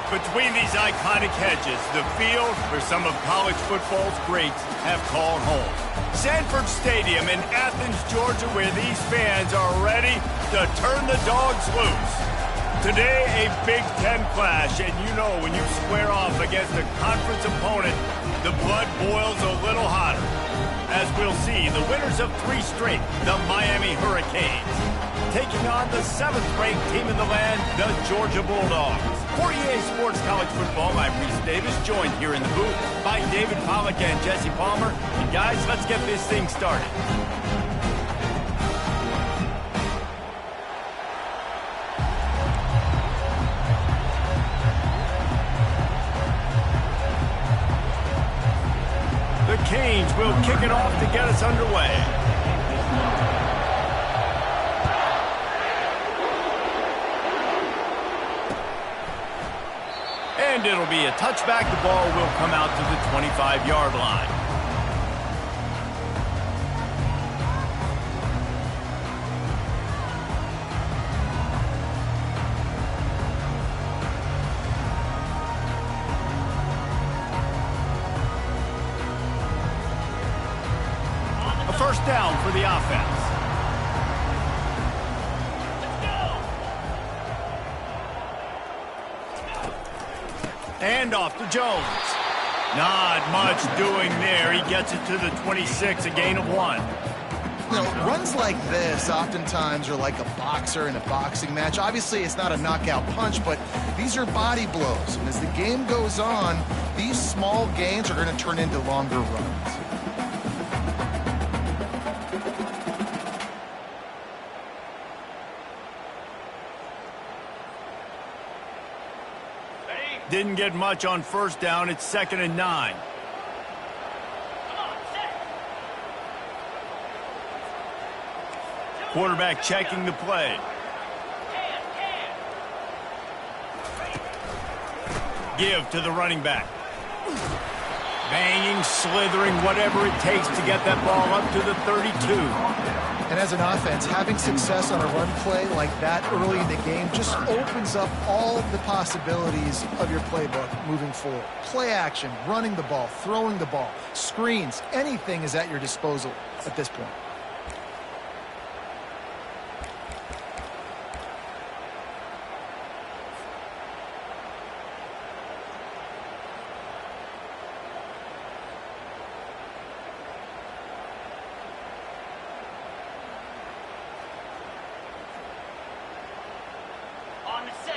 Between these iconic hedges, the field where some of college football's greats have called home. Sanford Stadium in Athens, Georgia, where these fans are ready to turn the dogs loose. Today, a Big Ten clash, and you know when you square off against a conference opponent, the blood boils a little hotter. As we'll see, the winners of 3 straight, the Miami Hurricanes, taking on the 7th-ranked team in the land, the Georgia Bulldogs. For EA Sports College Football, I'm Reese Davis, joined here in the booth by David Pollack and Jesse Palmer. And guys, let's get this thing started. The Canes will kick it off to get us underway. And it'll be a touchback. The ball will come out to the 25-yard line. A first down for the offense. And off to Jones. Not much doing there. He gets it to the 26, a gain of 1. You know, runs like this oftentimes are like a boxer in a boxing match. Obviously, it's not a knockout punch, but these are body blows. And as the game goes on, these small gains are going to turn into longer runs. Didn't get much on first down. It's 2nd and 9. Quarterback checking the play. Give to the running back. Banging, slithering, whatever it takes to get that ball up to the 32. And as an offense, having success on a run play like that early in the game just opens up all the possibilities of your playbook moving forward. Play action, running the ball, throwing the ball, screens, anything is at your disposal at this point.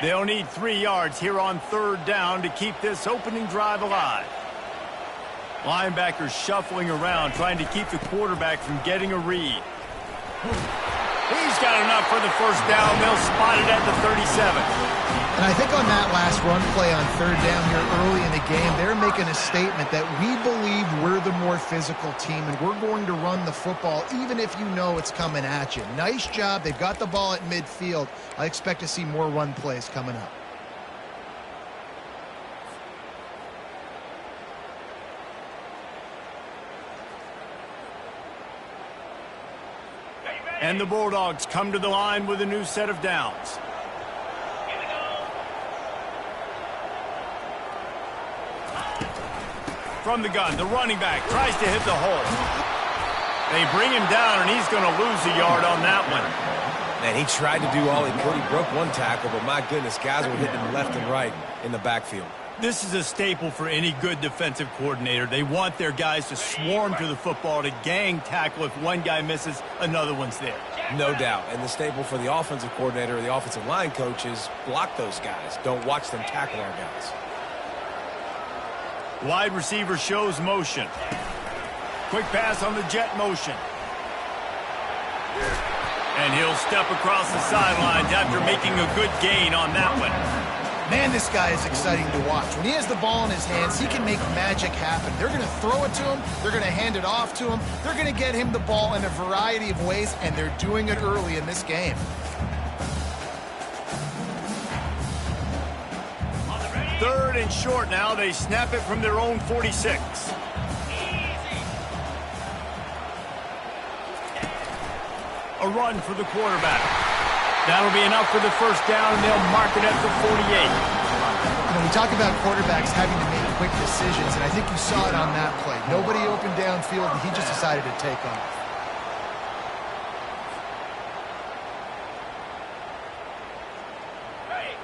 They'll need 3 yards here on 3rd down to keep this opening drive alive. Linebackers shuffling around, trying to keep the quarterback from getting a read. He's got enough for the first down. They'll spot it at the 37. And I think on that last run play on 3rd down here early in the game, they're making a statement that we believe we're the more physical team and we're going to run the football even if you know it's coming at you. Nice job. They've got the ball at midfield. I expect to see more run plays coming up. And the Bulldogs come to the line with a new set of downs. From the gun, the running back tries to hit the hole. They bring him down, and he's going to lose a yard on that one. Man, he tried to do all he could. He broke one tackle, but my goodness, guys were hitting him left and right in the backfield. This is a staple for any good defensive coordinator. They want their guys to swarm to the football, to gang tackle. If one guy misses, another one's there. No doubt. And the staple for the offensive coordinator or the offensive line coach is block those guys. Don't watch them tackle our guys. Wide receiver shows motion. Quick pass on the jet motion. And he'll step across the sidelines after making a good gain on that one. Man, this guy is exciting to watch. When he has the ball in his hands, he can make magic happen. They're going to throw it to him. They're going to hand it off to him. They're going to get him the ball in a variety of ways, and they're doing it early in this game. Third and short now. They snap it from their own 46. A run for the quarterback. That'll be enough for the first down, and they'll mark it at the 48. You know, we talk about quarterbacks having to make quick decisions, and I think you saw it on that play. Nobody opened downfield, and he just decided to take off.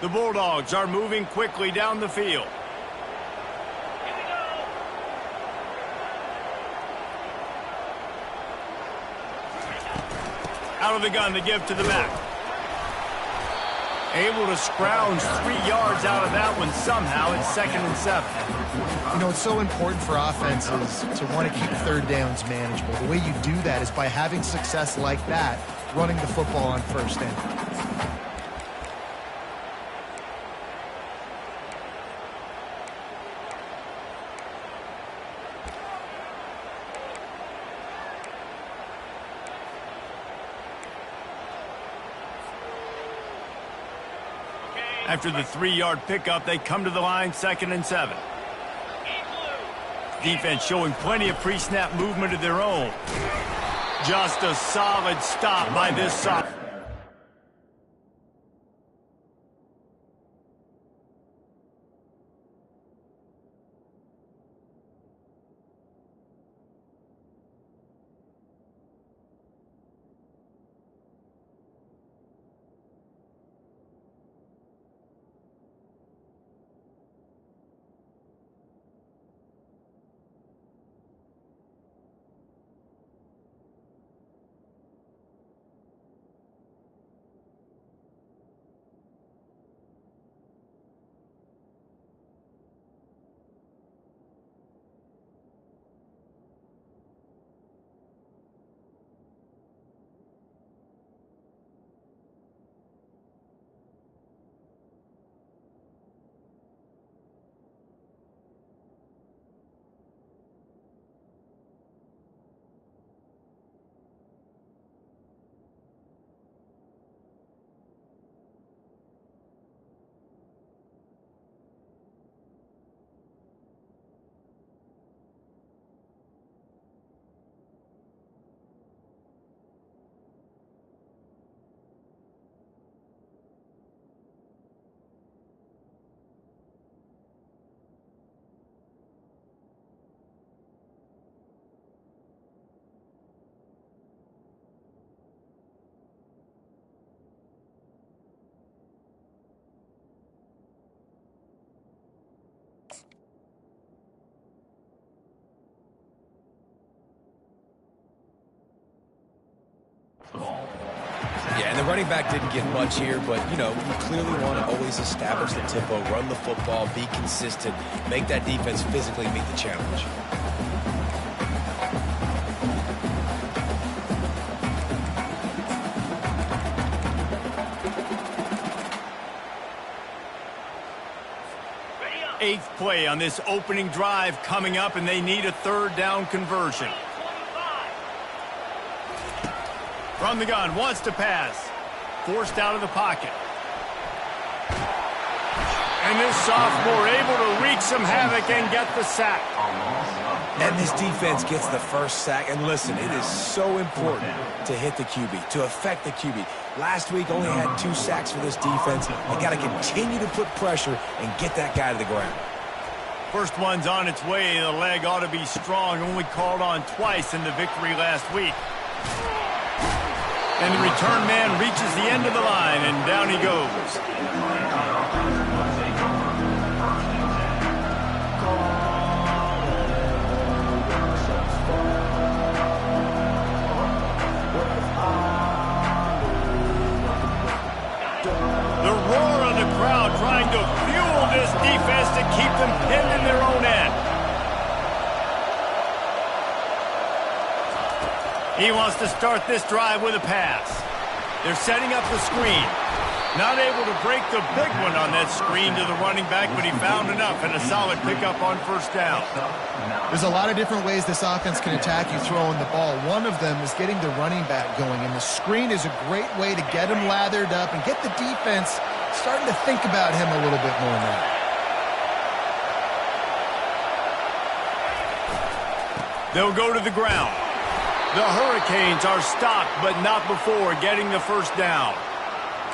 The Bulldogs are moving quickly down the field. Out of the gun to give to the back. Able to scrounge 3 yards out of that one somehow. It's 2nd and 7. You know, it's so important for offenses to want to keep third downs manageable. The way you do that is by having success like that, running the football on first down. After the 3-yard pickup, they come to the line, 2nd and 7. Defense showing plenty of pre-snap movement of their own. Just a solid stop by this side. Yeah, and the running back didn't get much here, but, you know, you clearly want to always establish the tempo, run the football, be consistent, make that defense physically meet the challenge. Eighth play on this opening drive coming up, and they need a 3rd down conversion. From the gun, wants to pass. Forced out of the pocket. And this sophomore able to wreak some havoc and get the sack. And this defense gets the first sack. And listen, it is so important to hit the QB, to affect the QB. Last week only had 2 sacks for this defense. They got to continue to put pressure and get that guy to the ground. First one's on its way. The leg ought to be strong. Only called on twice in the victory last week. And the return man reaches the end of the line, and down he goes. The roar of the crowd trying to fuel this defense to keep them pinned in their own end. He wants to start this drive with a pass. They're setting up the screen. Not able to break the big one on that screen to the running back, but he found enough and a solid pickup on first down. There's a lot of different ways this offense can attack you throwing the ball. One of them is getting the running back going, and the screen is a great way to get him lathered up and get the defense starting to think about him a little bit more now. They'll go to the ground. The Hurricanes are stopped, but not before getting the first down.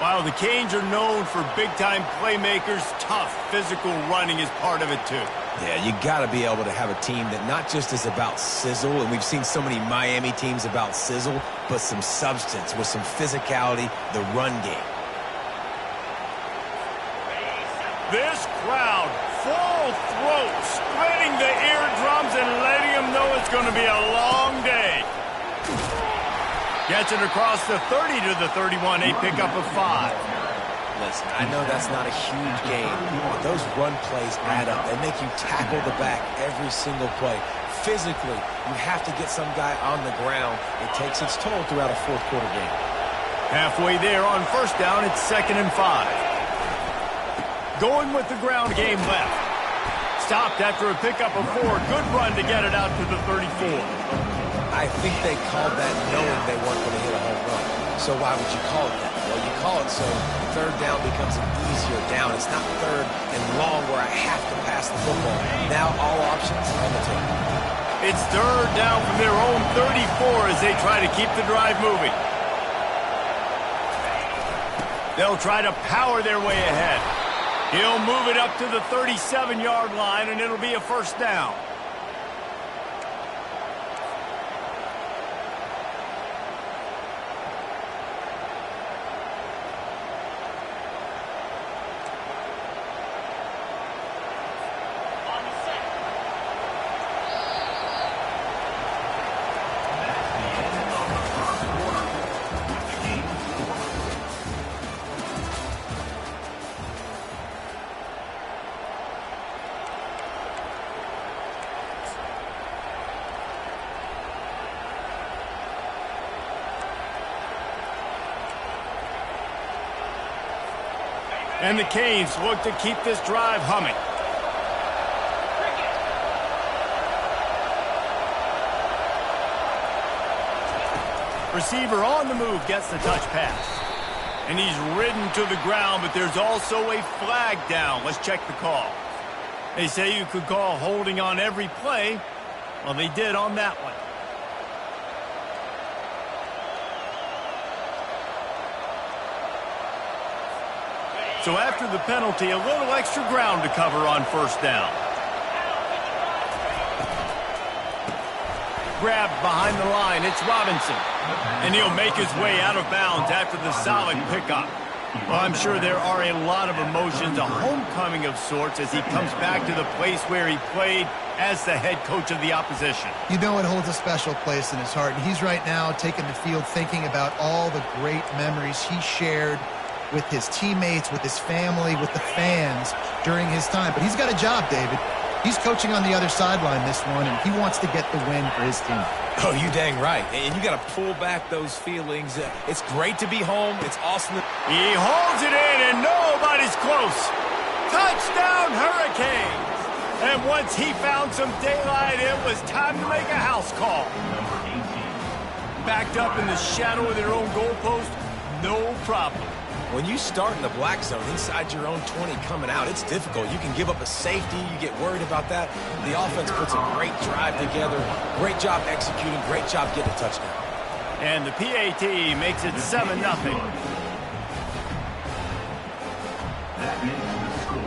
While the Canes are known for big-time playmakers, tough physical running is part of it too. Yeah, you got to be able to have a team that not just is about sizzle, and we've seen so many Miami teams about sizzle, but some substance with some physicality, the run game. This crowd, full throat, splitting the eardrums and letting them know it's going to be a long day. Gets it across the 30 to the 31, a pickup of 5. Listen, I know that's not a huge game, but those run plays add up. They make you tackle the back every single play. Physically, you have to get some guy on the ground. It takes its toll throughout a fourth quarter game. Halfway there on first down, it's 2nd and 5. Going with the ground game left. Stopped after a pickup of 4. Good run to get it out to the 34. I think they called that knowing they weren't going to hit a home run. So why would you call it that? Well, you call it so third down becomes an easier down. It's not third and long where I have to pass the football. Now all options are on the table. It's third down from their own 34 as they try to keep the drive moving. They'll try to power their way ahead. He'll move it up to the 37-yard line, and it'll be a first down. And the Canes look to keep this drive humming. Receiver on the move gets the touch pass. And he's ridden to the ground, but there's also a flag down. Let's check the call. They say you could call holding on every play. Well, they did on that one. So after the penalty, a little extra ground to cover on first down. Grabbed behind the line, it's Robinson. And he'll make his way out of bounds after the solid pickup. Well, I'm sure there are a lot of emotions, a homecoming of sorts as he comes back to the place where he played as the head coach of the opposition. You know it holds a special place in his heart. And he's right now taking the field thinking about all the great memories he shared with his teammates, with his family, with the fans during his time. But he's got a job, David. He's coaching on the other sideline this one, and he wants to get the win for his team. Oh, you dang right. And you got to pull back those feelings. It's great to be home. It's awesome. He holds it in, and nobody's close. Touchdown, Hurricanes! And once he found some daylight, it was time to make a house call. Backed up in the shadow of their own goalpost, no problem. When you start in the black zone inside your own 20 coming out, it's difficult. You can give up a safety. You get worried about that. The offense puts a great drive together. Great job executing. Great job getting a touchdown. And the PAT makes it 7-0. That is the score.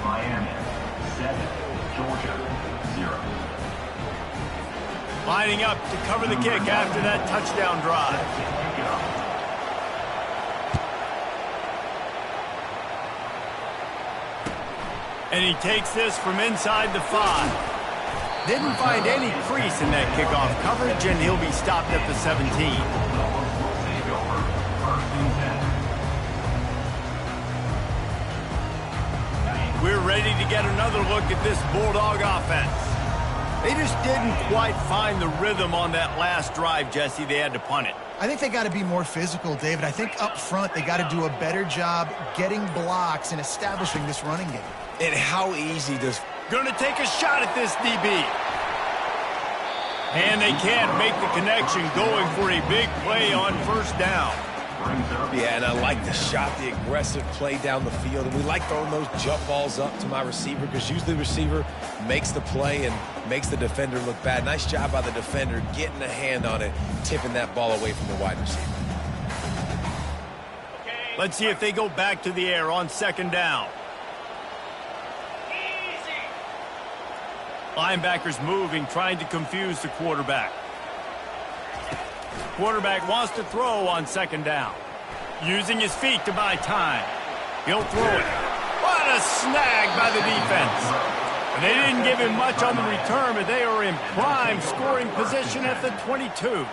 Miami 7, Georgia 0. Lining up to cover the kick after that touchdown drive. And he takes this from inside the 5. Didn't find any crease in that kickoff coverage, and he'll be stopped at the 17. We're ready to get another look at this Bulldog offense. They just didn't quite find the rhythm on that last drive, Jesse. They had to punt it. I think they got to be more physical, David. I think up front they got to do a better job getting blocks and establishing this running game. And how easy does... Gonna take a shot at this DB. And they can't make the connection, going for a big play on first down. Yeah, and I like the shot, the aggressive play down the field. And we like throwing those jump balls up to my receiver because usually the receiver makes the play and makes the defender look bad. Nice job by the defender getting a hand on it, tipping that ball away from the wide receiver. Let's see if they go back to the air on second down. Linebackers moving, trying to confuse the quarterback. Quarterback wants to throw on second down. Using his feet to buy time. He'll throw it. What a snag by the defense. And they didn't give him much on the return, but they are in prime scoring position at the 22.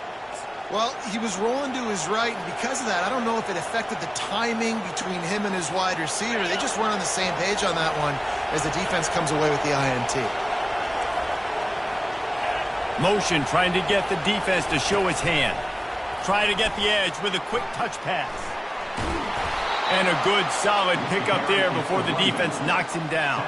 Well, he was rolling to his right, and because of that, I don't know if it affected the timing between him and his wide receiver. They just weren't on the same page on that one as the defense comes away with the INT. Motion trying to get the defense to show his hand. Try to get the edge with a quick touch pass. And a good, solid pickup there before the defense knocks him down.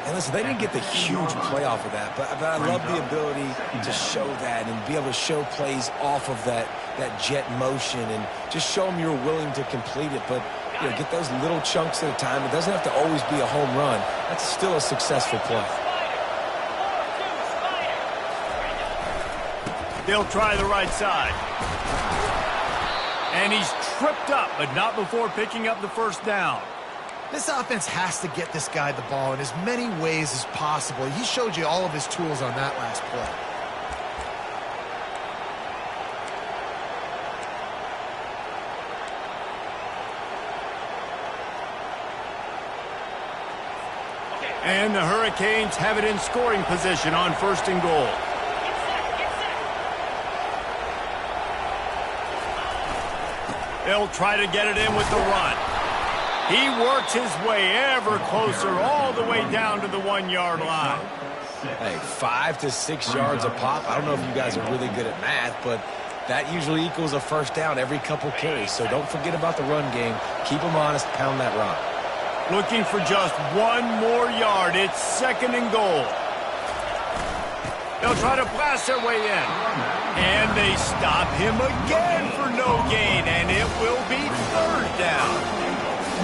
And listen, they didn't get the huge play off of that, but I love the ability to show that and be able to show plays off of that jet motion and just show them you're willing to complete it. But, you know, get those little chunks at a time. It doesn't have to always be a home run. That's still a successful play. They'll try the right side. And he's tripped up, but not before picking up the first down. This offense has to get this guy the ball in as many ways as possible. He showed you all of his tools on that last play. And the Hurricanes have it in scoring position on first and goal. They'll try to get it in with the run. He works his way ever closer all the way down to the 1-yard line. Hey, 5 to 6 yards a pop. I don't know if you guys are really good at math, but that usually equals a first down every couple carries. So don't forget about the run game. Keep them honest, pound that rock. Looking for just 1 more yard. It's second and goal. They'll try to blast their way in. And they stop him again for no gain, and it will be third down.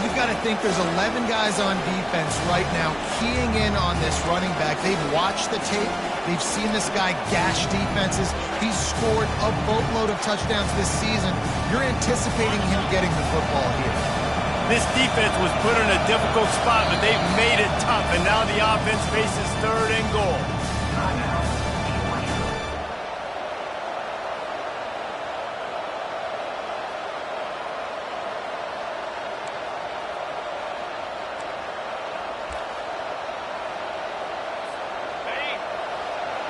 You've got to think there's 11 guys on defense right now keying in on this running back. They've watched the tape. They've seen this guy gash defenses. He's scored a boatload of touchdowns this season. You're anticipating him getting the football here. This defense was put in a difficult spot, but they've made it tough, and now the offense faces third and goal.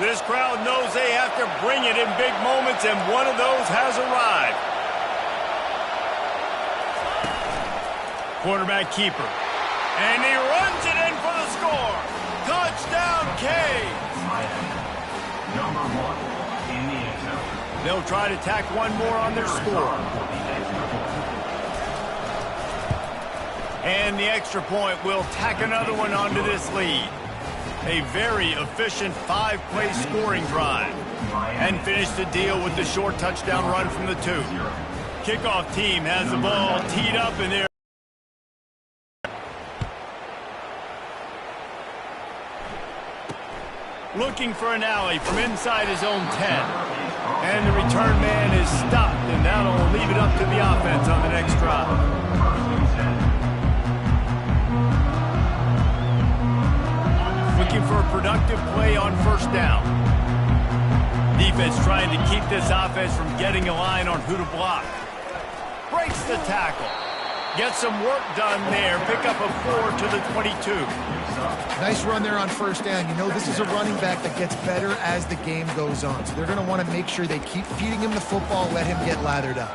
This crowd knows they have to bring it in big moments, and one of those has arrived. Quarterback keeper. And he runs it in for the score. Touchdown, Canes. Number 1 in the end zone. They'll try to tack one more on their score. And the extra point will tack another one onto this lead. A very efficient 5-play scoring drive. And finish the deal with the short touchdown run from the 2. Kickoff team has the ball teed up in there. Looking for an alley from inside his own 10. And the return man is stopped, and that'll leave it up to the offense on the next drive. Looking for a productive play on first down. Defense trying to keep this offense from getting a line on who to block. Breaks the tackle. Get some work done there. Pick up a 4 to the 22. Nice run there on first down. You know, this is a running back that gets better as the game goes on. So they're going to want to make sure they keep feeding him the football, let him get lathered up.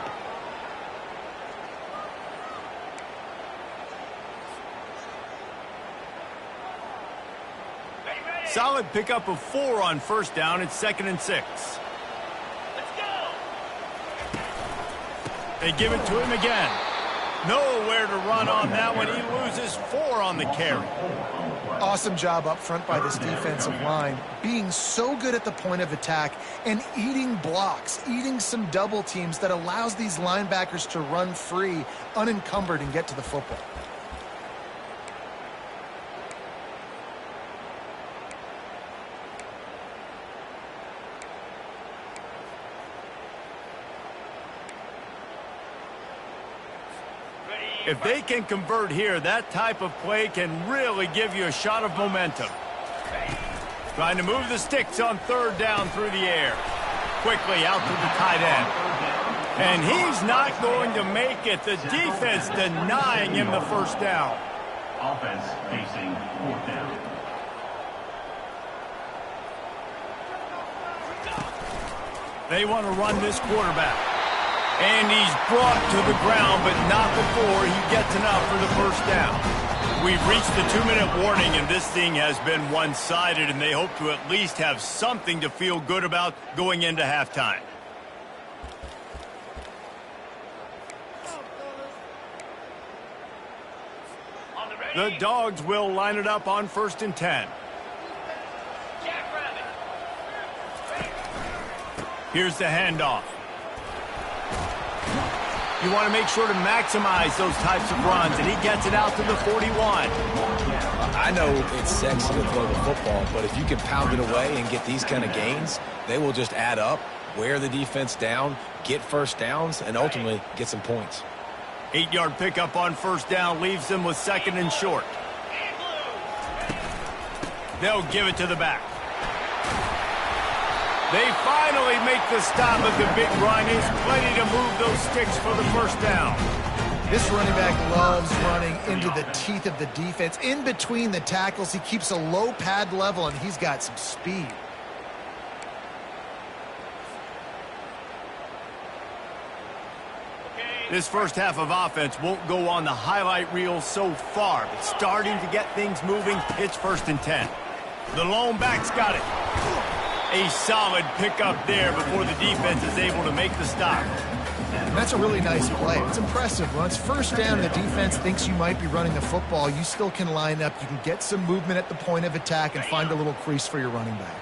Solid pickup of 4 on first down. It's 2nd and 6. Let's go. They give it to him again. Nowhere to run on that one. He loses 4 on the carry. Awesome job up front by this defensive line, being so good at the point of attack and eating blocks, eating some double teams that allows these linebackers to run free, unencumbered, and get to the football. Ready? If they can convert here, that type of play can really give you a shot of momentum. Trying to move the sticks on third down through the air. Quickly out to the tight end. And he's not going to make it. The defense denying him the first down. Offense facing fourth down. They want to run this quarterback. And he's brought to the ground, but not before he gets enough for the first down. We've reached the 2-minute warning, and this thing has been one-sided, and they hope to at least have something to feel good about going into halftime. The Dogs will line it up on 1st and 10. Here's the handoff. You want to make sure to maximize those types of runs, and he gets it out to the 41. I know it's sexy to throw the football, but if you can pound it away and get these kind of gains, they will just add up, wear the defense down, get first downs, and ultimately get some points. 8-yard pickup on first down leaves them with 2nd and short. They'll give it to the back. They finally make the stop of the big run. He's plenty to move those sticks for the first down. This running back loves running into the teeth of the defense. In between the tackles, he keeps a low pad level, and he's got some speed. This first half of offense won't go on the highlight reel so far, but starting to get things moving, it's 1st and 10. The lone back's got it. A solid pickup there before the defense is able to make the stop. And that's a really nice play. It's impressive. When it's first down, the defense thinks you might be running the football. You still can line up. You can get some movement at the point of attack and find a little crease for your running back.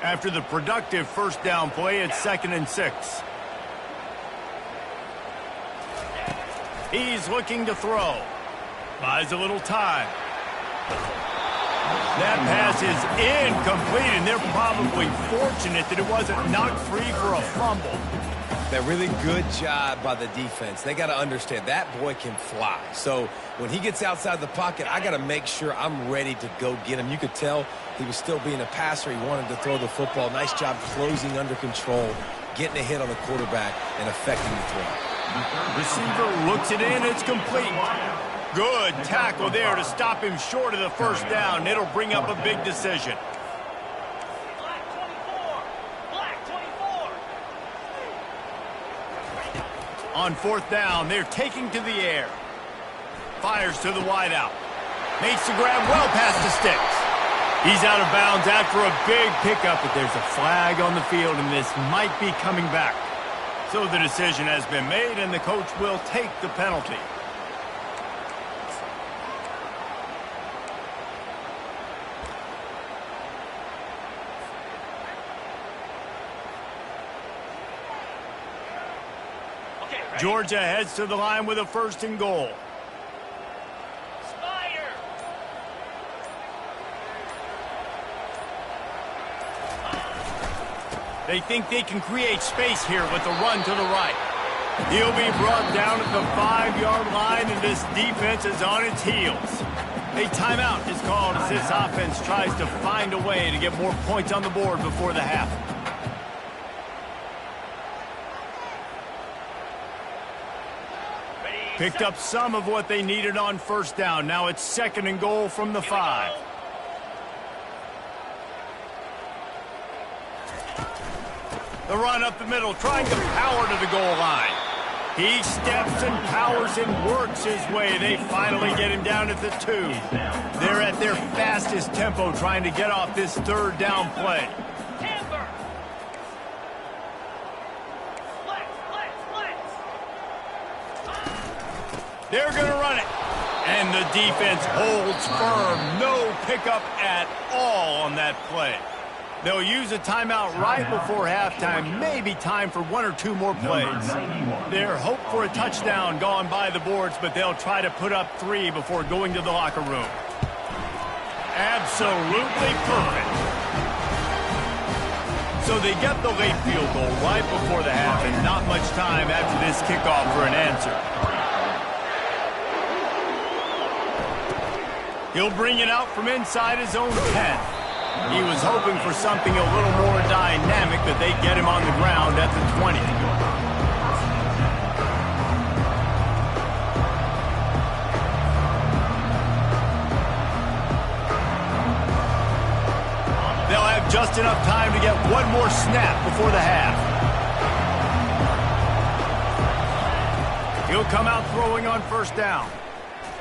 After the productive first down play, it's 2nd and 6. He's looking to throw. Buys a little time. That pass is incomplete, and they're probably fortunate that it wasn't knocked free for a fumble. That really good job by the defense. They got to understand that boy can fly. So when he gets outside the pocket, I got to make sure I'm ready to go get him. You could tell he was still being a passer. He wanted to throw the football. Nice job closing under control, getting a hit on the quarterback, and affecting the throw. Receiver looks it in. It's complete. Good tackle there to stop him short of the first down. It'll bring up a big decision. On 4th down, they're taking to the air. Fires to the wideout. Makes the grab well past the sticks. He's out of bounds after a big pickup, but there's a flag on the field, and this might be coming back. So the decision has been made, and the coach will take the penalty. Georgia heads to the line with a 1st and goal. Spider. They think they can create space here with the run to the right. He'll be brought down at the 5-yard line, and this defense is on its heels. A timeout is called as this offense tries to find a way to get more points on the board before the half. Picked up some of what they needed on first down. Now it's 2nd and goal from the 5. The run up the middle, trying to power to the goal line. He steps and powers and works his way. They finally get him down at the 2. They're at their fastest tempo trying to get off this 3rd down play. They're going to run it. And the defense holds firm. No pickup at all on that play. They'll use a timeout right before halftime. Maybe time for 1 or 2 more plays. Their hope for a touchdown gone by the boards, but they'll try to put up 3 before going to the locker room. Absolutely perfect. So they get the late field goal right before the half, and not much time after this kickoff for an answer. He'll bring it out from inside his own 10. He was hoping for something a little more dynamic, but they get him on the ground at the 20. They'll have just enough time to get one more snap before the half. He'll come out throwing on first down.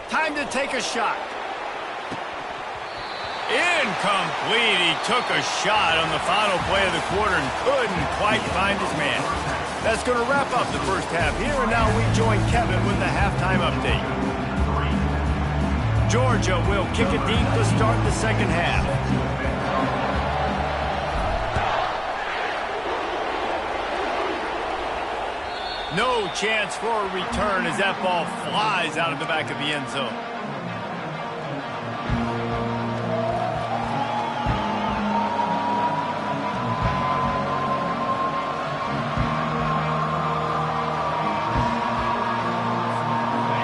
Time to take a shot. Incomplete. He took a shot on the final play of the quarter and couldn't quite find his man. That's going to wrap up the first half here, and now we join Kevin with the halftime update. Georgia will kick it deep to start the second half. No chance for a return as that ball flies out of the back of the end zone.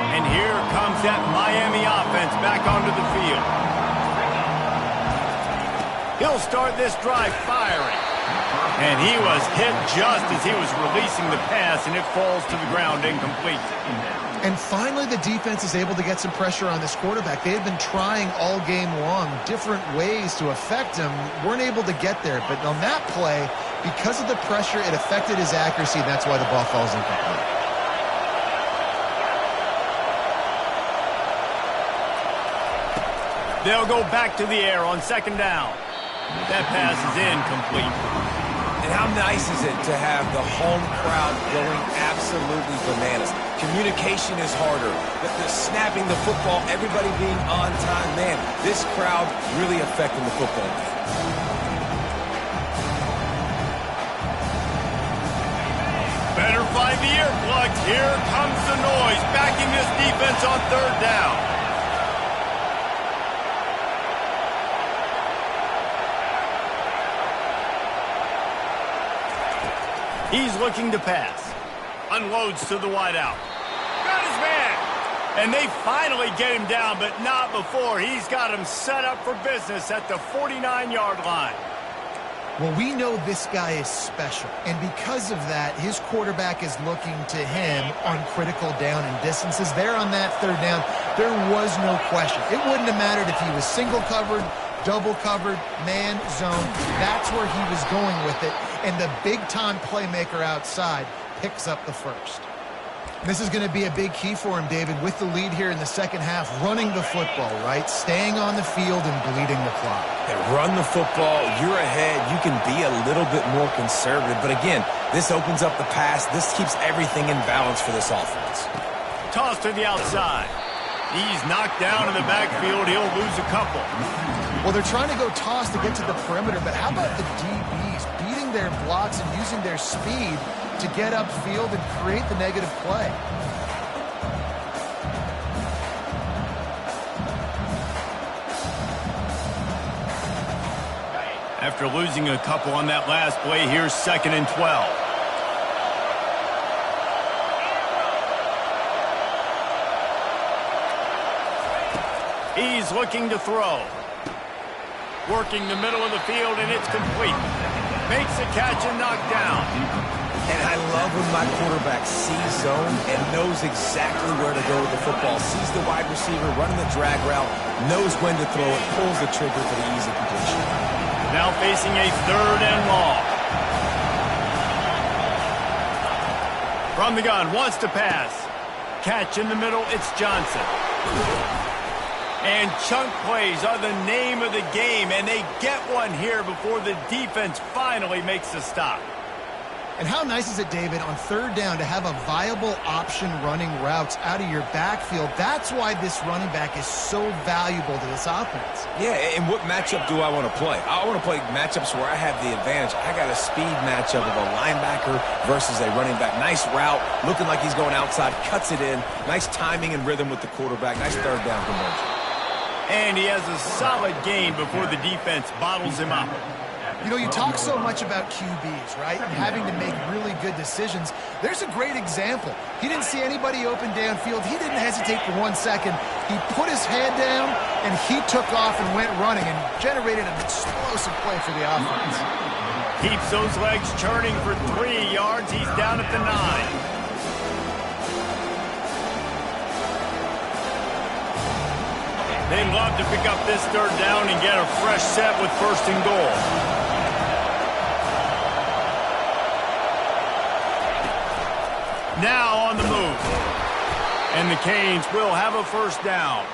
And here comes that Miami offense back onto the field. He'll start this drive firing. And he was hit just as he was releasing the pass, and it falls to the ground incomplete. And finally, the defense is able to get some pressure on this quarterback. They had been trying all game long different ways to affect him. Weren't able to get there. But on that play, because of the pressure, it affected his accuracy, and that's why the ball falls incomplete. They'll go back to the air on second down. That pass is incomplete. And how nice is it to have the home crowd going absolutely bananas? Communication is harder. The snapping the football, everybody being on time. Man, this crowd really affecting the football game. Better find the earplugs. Here comes the noise, backing this defense on third down. He's looking to pass. Unloads to the wideout. Got his man. And they finally get him down, but not before he's got him set up for business at the 49-yard line. Well, we know this guy is special, and because of that, his quarterback is looking to him on critical down and distances. There on that third down, there was no question. It wouldn't have mattered if he was single covered, double covered, man, zone. That's where he was going with it, and the big-time playmaker outside picks up the first. This is going to be a big key for him, David, with the lead here in the second half, running the football, right? Staying on the field and bleeding the clock. They run the football, you're ahead, you can be a little bit more conservative. But again, this opens up the pass. This keeps everything in balance for this offense. Toss to the outside. He's knocked down in the backfield. He'll lose a couple. Well, they're trying to go toss to get to the perimeter, but how about the DBs beating their blocks and using their speed to get upfield and create the negative play? After losing a couple on that last play, here's 2nd and 12. He's looking to throw. Working the middle of the field, and it's complete. Makes a catch and knocked down. And I love when my quarterback sees zone and knows exactly where to go with the football. Sees the wide receiver running the drag route, knows when to throw it, pulls the trigger for the easy completion. Now facing a 3rd and long. From the gun, wants to pass. Catch in the middle, it's Johnson. And chunk plays are the name of the game, and they get one here before the defense finally makes a stop. And how nice is it, David, on 3rd down to have a viable option running routes out of your backfield? That's why this running back is so valuable to this offense. Yeah, and what matchup do I want to play? I want to play matchups where I have the advantage. I got a speed matchup of a linebacker versus a running back. Nice route, looking like he's going outside, cuts it in. Nice timing and rhythm with the quarterback. Nice 3rd down conversion. And he has a solid gain before the defense bottles him up. You know, you talk so much about QBs, right? And having to make really good decisions. There's a great example. He didn't see anybody open downfield. He didn't hesitate for 1 second. He put his head down, and he took off and went running and generated an explosive play for the offense. Keeps those legs churning for 3 yards. He's down at the 9. They'd love to pick up this third down and get a fresh set with 1st and goal. Now on the move. And the Canes will have a 1st down.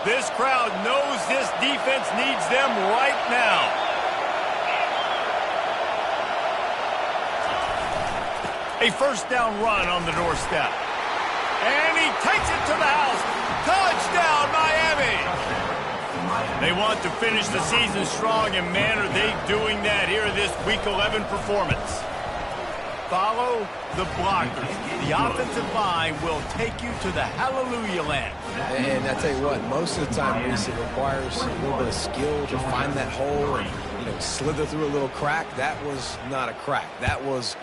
This crowd knows this defense needs them right now. A 1st down run on the doorstep. And he takes it to the house. Touchdown, Miami! They want to finish the season strong, and man, are they doing that here in this Week 11 performance. Follow the blockers. The offensive line will take you to the hallelujah land. And I tell you what, most of the time, Reese, it requires a little bit of skill to find that hole and, slither through a little crack. That was not a crack. That was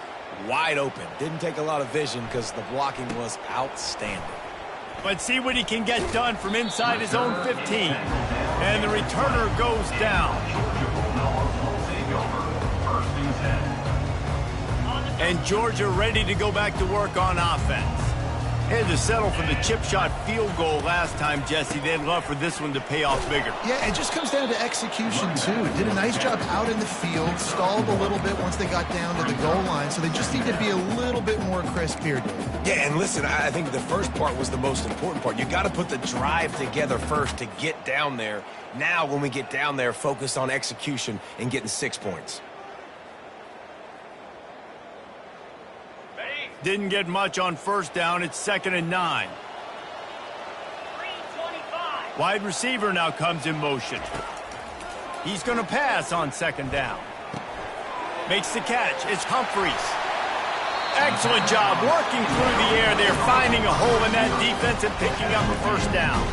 wide open. Didn't take a lot of vision because the blocking was outstanding. Let's see what he can get done from inside his own 15. And the returner goes down. And Georgia ready to go back to work on offense. Had to settle for the chip shot field goal last time, Jesse. They'd love for this one to pay off bigger. Yeah, it just comes down to execution, too. Did a nice job out in the field, stalled a little bit once they got down to the goal line, so they just need to be a little bit more crisp here, Dave. Yeah, and listen, I think the first part was the most important part. You got to put the drive together first to get down there. Now, when we get down there, focus on execution and getting 6 points. Didn't get much on 1st down. It's 2nd and 9. 325. Wide receiver now comes in motion. He's going to pass on 2nd down. Makes the catch. It's Humphries. Excellent job working through the air. They're finding a hole in that defense and picking up a 1st down.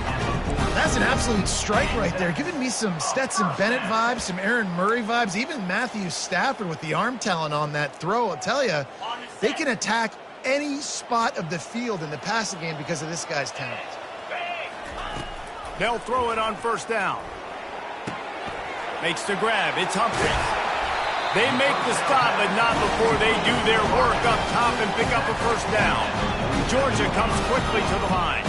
That's an absolute strike right there. Giving me some Stetson Bennett vibes, some Aaron Murray vibes, even Matthew Stafford with the arm talent on that throw. I'll tell you, they can attack any spot of the field in the passing game because of this guy's talent. They'll throw it on 1st down. Makes the grab. It's Humphries. They make the stop, but not before they do their work up top and pick up a 1st down. Georgia comes quickly to the line.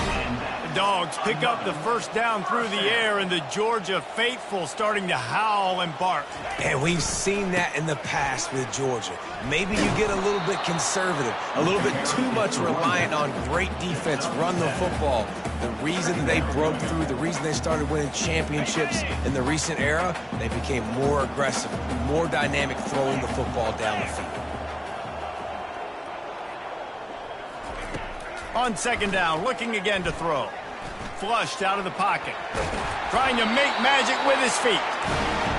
The Dogs pick up the 1st down through the air, and the Georgia faithful starting to howl and bark. And we've seen that in the past with Georgia. Maybe you get a little bit conservative, a little bit too much reliant on great defense, run the football. The reason they broke through, the reason they started winning championships in the recent era, they became more aggressive, more dynamic throwing the football down the field. On 2nd down, looking again to throw. Flushed out of the pocket. Trying to make magic with his feet.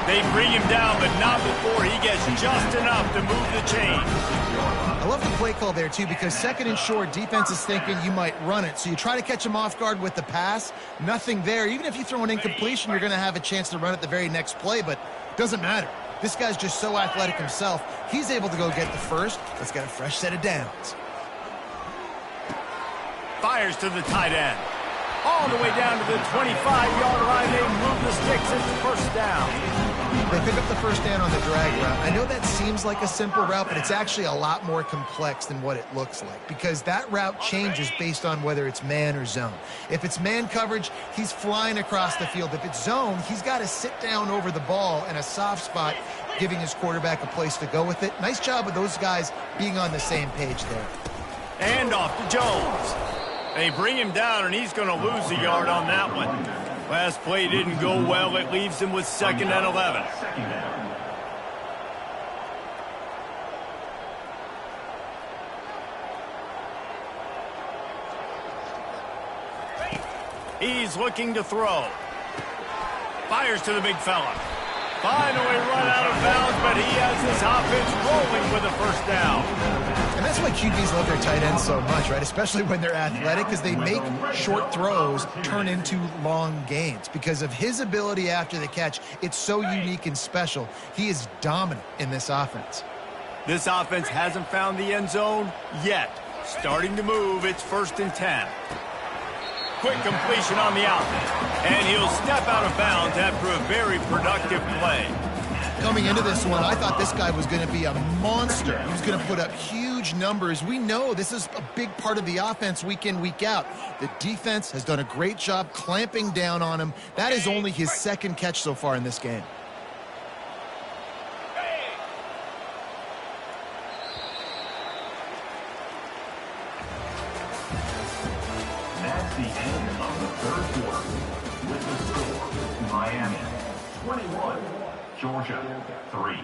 They bring him down, but not before he gets just enough to move the chain. I love the play call there, too, because 2nd and short, defense is thinking you might run it. So you try to catch him off guard with the pass. Nothing there. Even if you throw an incompletion, you're going to have a chance to run it the very next play, but it doesn't matter. This guy's just so athletic himself. He's able to go get the 1st. Let's get a fresh set of downs. Fires to the tight end. All the way down to the 25-yard line. They move the sticks. It's 1st down. They pick up the 1st down on the drag route. I know that seems like a simple route, but it's actually a lot more complex than what it looks like because that route changes based on whether it's man or zone. If it's man coverage, he's flying across the field. If it's zone, he's got to sit down over the ball in a soft spot, giving his quarterback a place to go with it. Nice job of those guys being on the same page there. And off to Jones. They bring him down, and he's going to lose a yard on that one. Last play didn't go well. It leaves him with 2nd and 11. He's looking to throw. Fires to the big fella. Finally run out of bounds, but he has his offense rolling with a first down. And that's why QBs love their tight ends so much, right? Especially when they're athletic, because they make short throws turn into long gains. Because of his ability after the catch, it's so unique and special. He is dominant in this offense. This offense hasn't found the end zone yet. Starting to move, it's 1st and 10. Quick completion on the out. And he'll step out of bounds after a very productive play. Coming into this one, I thought this guy was going to be a monster. He was going to put up huge numbers. We know this is a big part of the offense week in, week out. The defense has done a great job clamping down on him. That is only his 2nd catch so far in this game. That's the end of the 3rd quarter. With the score, Miami 21, Georgia 3.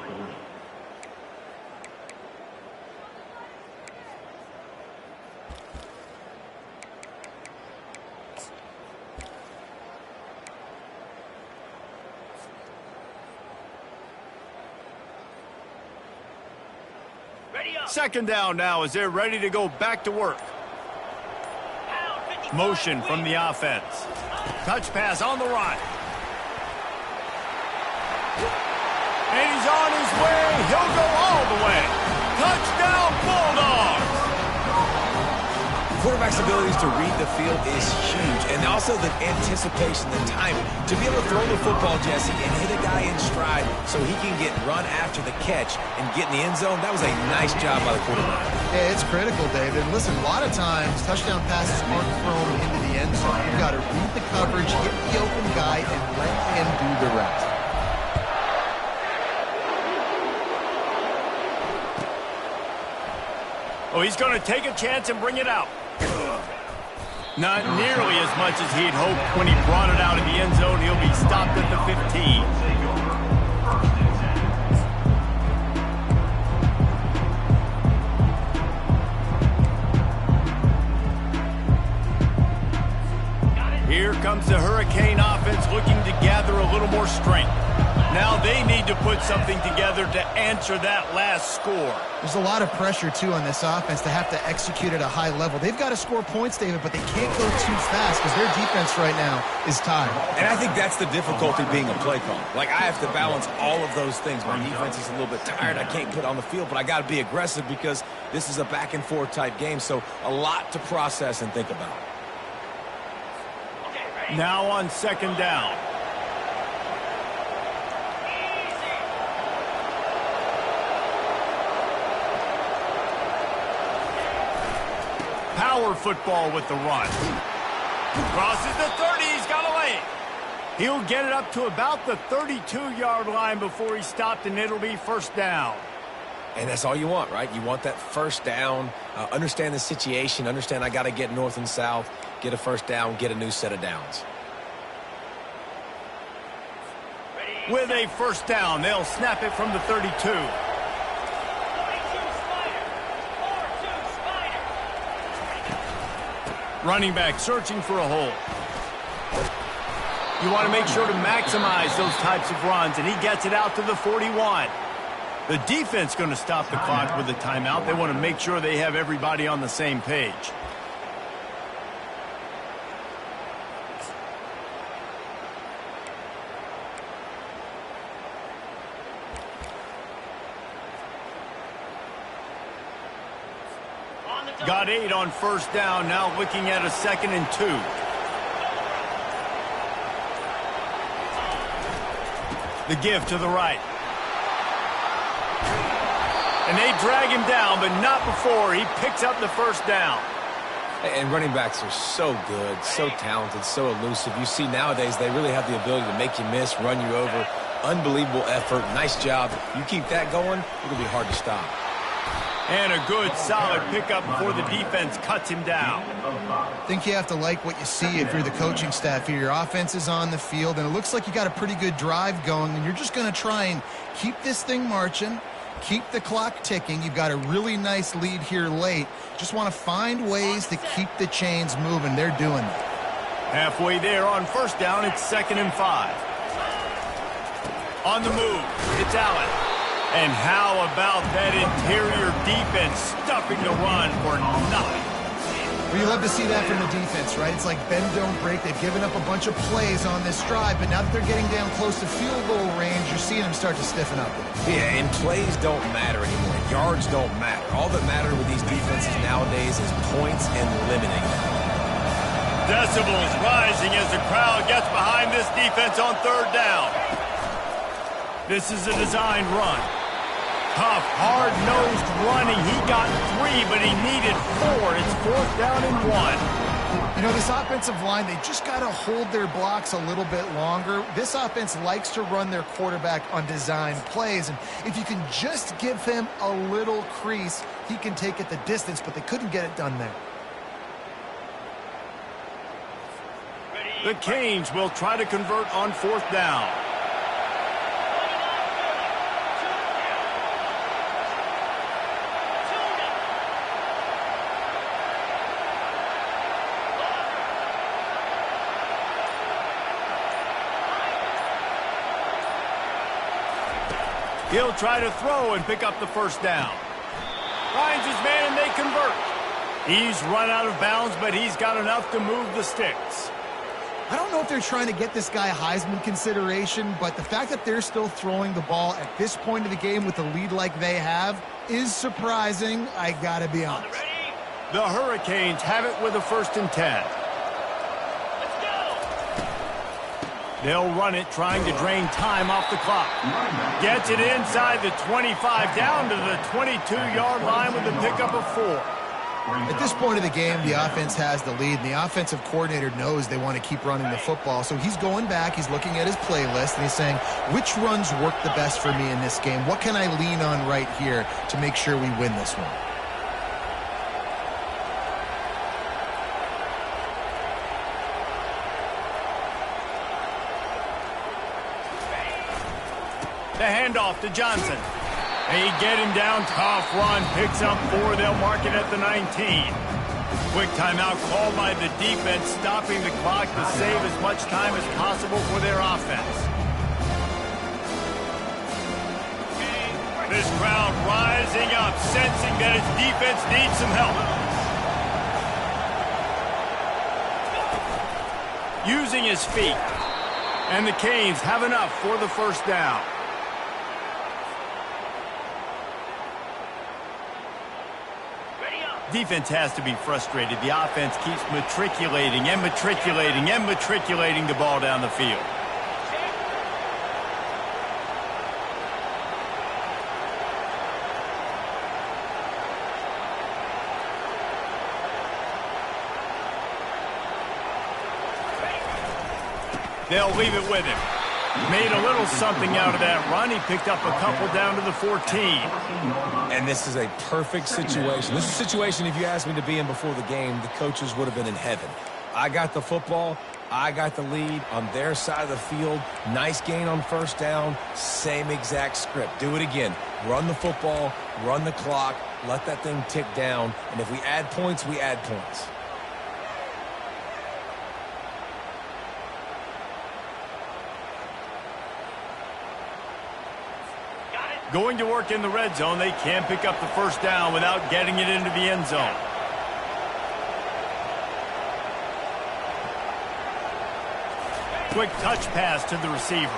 Second down now as they're ready to go back to work. Motion from the offense. Touch pass on the right. And he's on his way. He'll go all the way. Touchdown, Bulldogs! Quarterback's abilities to read the field is huge, and also the anticipation, the timing. To be able to throw the football, Jesse, and hit a guy in stride so he can get run after the catch and get in the end zone, that was a nice job by the quarterback. Yeah, it's critical, David. Listen, a lot of times, touchdown passes aren't thrown into the end zone. You've got to read the coverage, hit the open guy, and let him do the rest. Oh, he's going to take a chance and bring it out. Not nearly as much as he'd hoped when he brought it out of the end zone. He'll be stopped at the 15. Here comes the Hurricane offense looking to gather a little more strength. Now they need to put something together to answer that last score. There's a lot of pressure, too, on this offense to have to execute at a high level. They've got to score points, David, but they can't go too fast because their defense right now is tired. And I think that's the difficulty being a play caller. Like, I have to balance all of those things. My defense is a little bit tired. I can't put on the field, but I got to be aggressive because this is a back-and-forth type game, so a lot to process and think about. Now on second down. Power football with the run. Crosses the 30. He's got a lane. He'll get it up to about the 32-yard line before he's stopped, and it'll be first down. And that's all you want, right? You want that first down, understand the situation, understand I got to get north and south, get a first down, get a new set of downs. With a first down, they'll snap it from the 32. Running back searching for a hole. You want to make sure to maximize those types of runs, and he gets it out to the 41. The defense going to stop the clock with a timeout. They want to make sure they have everybody on the same page. Got 8 on first down, now looking at a 2nd and 2. The give to the right. And they drag him down, but not before he picks up the first down. And running backs are so good, so talented, so elusive. You see nowadays they really have the ability to make you miss, run you over. Unbelievable effort. Nice job. You keep that going, it'll be hard to stop. And a good, solid pickup before the defense cuts him down. I think you have to like what you see if you're the coaching staff here. Your offense is on the field, and it looks like you got a pretty good drive going, and you're just going to try and keep this thing marching, keep the clock ticking. You've got a really nice lead here late. Just want to find ways to keep the chains moving. They're doing that. Halfway there on first down, it's 2nd and 5. On the move, it's Allen. And how about that interior defense stuffing the run for nothing? Well, you love to see that from the defense, right? It's like bend, don't break. They've given up a bunch of plays on this drive, but now that they're getting down close to field goal range, you're seeing them start to stiffen up. Yeah, and plays don't matter anymore. Yards don't matter. All that matters with these defenses nowadays is points and limiting them. Decibels rising as the crowd gets behind this defense on third down. This is a designed run. Tough, hard-nosed running. He got 3, but he needed 4. It's 4th down and 1. You know, this offensive line, they just got to hold their blocks a little bit longer. This offense likes to run their quarterback on designed plays, and if you can just give him a little crease, he can take it the distance, but they couldn't get it done there. The Canes will try to convert on 4th down. He'll try to throw and pick up the first down. Finds his man and they convert. He's run out of bounds, but he's got enough to move the sticks. I don't know if they're trying to get this guy Heisman consideration, but the fact that they're still throwing the ball at this point of the game with a lead like they have is surprising, I gotta be honest. The Hurricanes have it with a 1st and 10. They'll run it, trying to drain time off the clock. Gets it inside the 25, down to the 22-yard line with a pickup of 4. At this point of the game, the offense has the lead, and the offensive coordinator knows they want to keep running the football. So he's going back, he's looking at his playlist, and he's saying, which runs work the best for me in this game? What can I lean on right here to make sure we win this one? The handoff to Johnson. They get him down, tough run, picks up 4. They'll mark it at the 19. Quick timeout called by the defense, stopping the clock to save as much time as possible for their offense. This crowd rising up, sensing that its defense needs some help. Using his feet. And the Canes have enough for the 1st down. Defense has to be frustrated. The offense keeps matriculating and matriculating and matriculating the ball down the field. They'll leave it with him. Made a little something out of that run. He picked up a couple down to the 14. And this is a perfect situation. This is a situation, if you asked me to be in before the game, the coaches would have been in heaven. I got the football. I got the lead on their side of the field. Nice gain on 1st down. Same exact script. Do it again. Run the football, run the clock, let that thing tick down. And if we add points, we add points. Going to work in the red zone. They can't pick up the 1st down without getting it into the end zone. Quick touch pass to the receiver.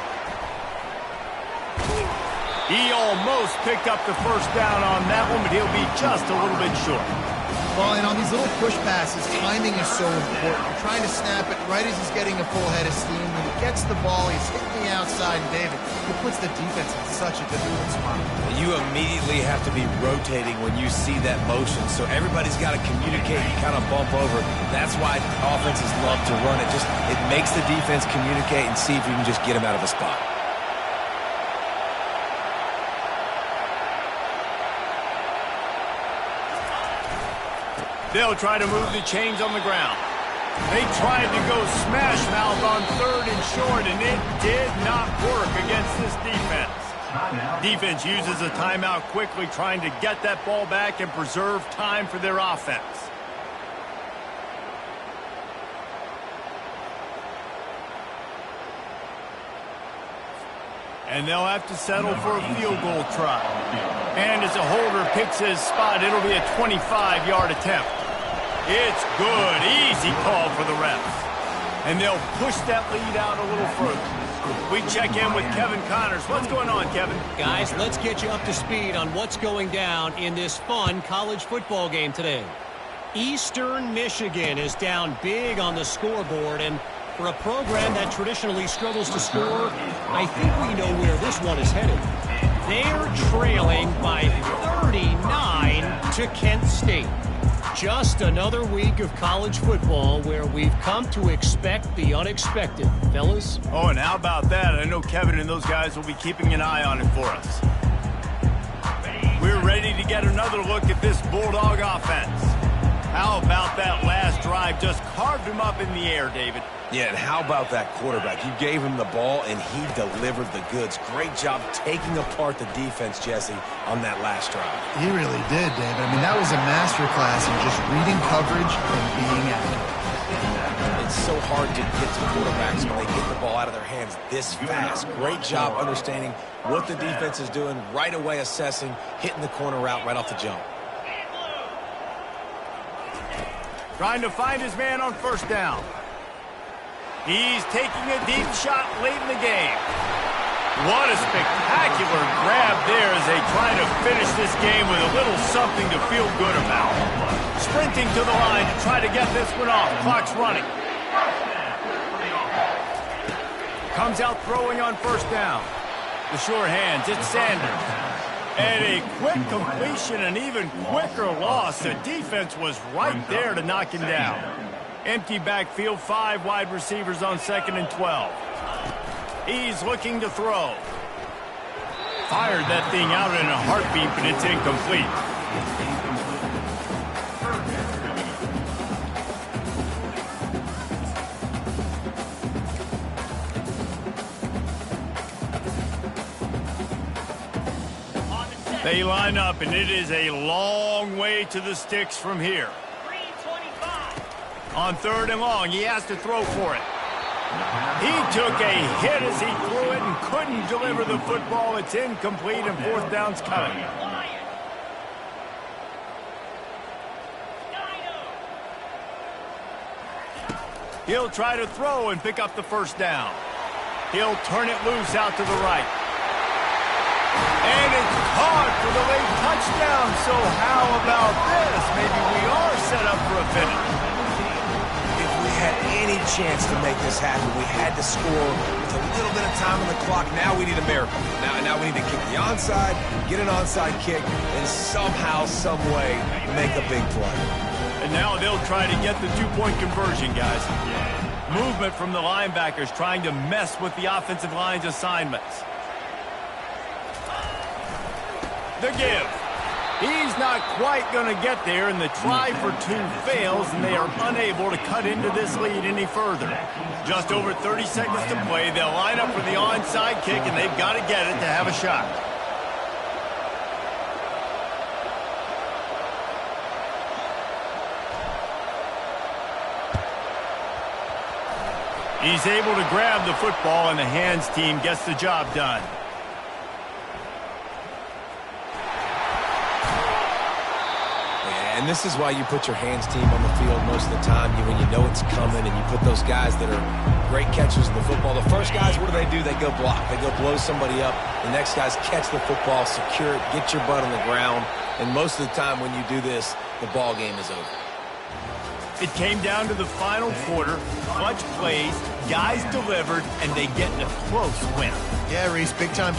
He almost picked up the 1st down on that one, but he'll be just a little bit short. Well, and on these little push passes, timing is so important. You're trying to snap it right as he's getting a full head of steam. When he gets the ball, he's hitting the outside, and David, it puts the defense in such a difficult spot. You immediately have to be rotating when you see that motion, so everybody's got to communicate and kind of bump over. That's why offenses love to run it. It makes the defense communicate and see if you can just get them out of a spot. They'll try to move the chains on the ground. They tried to go smash mouth on 3rd and short, and it did not work against this defense. Defense uses a timeout quickly, trying to get that ball back and preserve time for their offense. And they'll have to settle for a field goal try. And as a holder picks his spot, it'll be a 25-yard attempt. It's good. Easy call for the refs. And they'll push that lead out a little further. We check in with Kevin Connors. What's going on, Kevin? Guys, let's get you up to speed on what's going down in this fun college football game today. Eastern Michigan is down big on the scoreboard, and for a program that traditionally struggles to score, I think we know where this one is headed. They're trailing by 39 to Kent State. Just another week of college football where we've come to expect the unexpected, fellas. Oh, and how about that? I know Kevin and those guys will be keeping an eye on it for us. We're ready to get another look at this Bulldog offense. How about that last drive? Just carved him up in the air, David. Yeah, and how about that quarterback? You gave him the ball, and he delivered the goods. Great job taking apart the defense, Jesse, on that last drive. He really did, David. I mean, that was a masterclass in just reading coverage and being accurate. It's so hard to get to quarterbacks when they get the ball out of their hands this fast. Great job understanding what the defense is doing, right away assessing, hitting the corner route right off the jump. Trying to find his man on first down. He's taking a deep shot late in the game. What a spectacular grab there as they try to finish this game with a little something to feel good about. Sprinting to the line to try to get this one off. Clock's running. Comes out throwing on first down. The sure hands, it's Sanders. And a quick completion, an even quicker loss. The defense was right there to knock him down. Empty backfield, 5 wide receivers on 2nd and 12. He's looking to throw. Fired that thing out in a heartbeat, but it's incomplete. They line up, and it is a long way to the sticks from here. On 3rd and long, he has to throw for it. He took a hit as he threw it and couldn't deliver the football. It's incomplete, and 4th down's coming. He'll try to throw and pick up the first down. He'll turn it loose out to the right. And it's caught for the late touchdown. So how about this? Maybe we are set up for a finish. If we had any chance to make this happen, we had to score with a little bit of time on the clock. Now we need a miracle. Now we need to kick the onside, get an onside kick, and somehow, some way, make a big play. And now they'll try to get the 2-point conversion, guys. Movement from the linebackers trying to mess with the offensive line's assignments. The give. He's not quite going to get there, and the try for 2 fails, and they are unable to cut into this lead any further. Just over 30 seconds to play. They'll line up for the onside kick, and they've got to get it to have a shot. He's able to grab the football, and the hands team gets the job done. And this is why you put your hands team on the field most of the time when you know it's coming, and you put those guys that are great catchers of the football. The first guys, what do? They go block. They go blow somebody up. The next guys catch the football, secure it, get your butt on the ground. And most of the time when you do this, the ball game is over. It came down to the final quarter. Clutch plays, guys delivered, and they get a close win. Yeah, Reese, big time.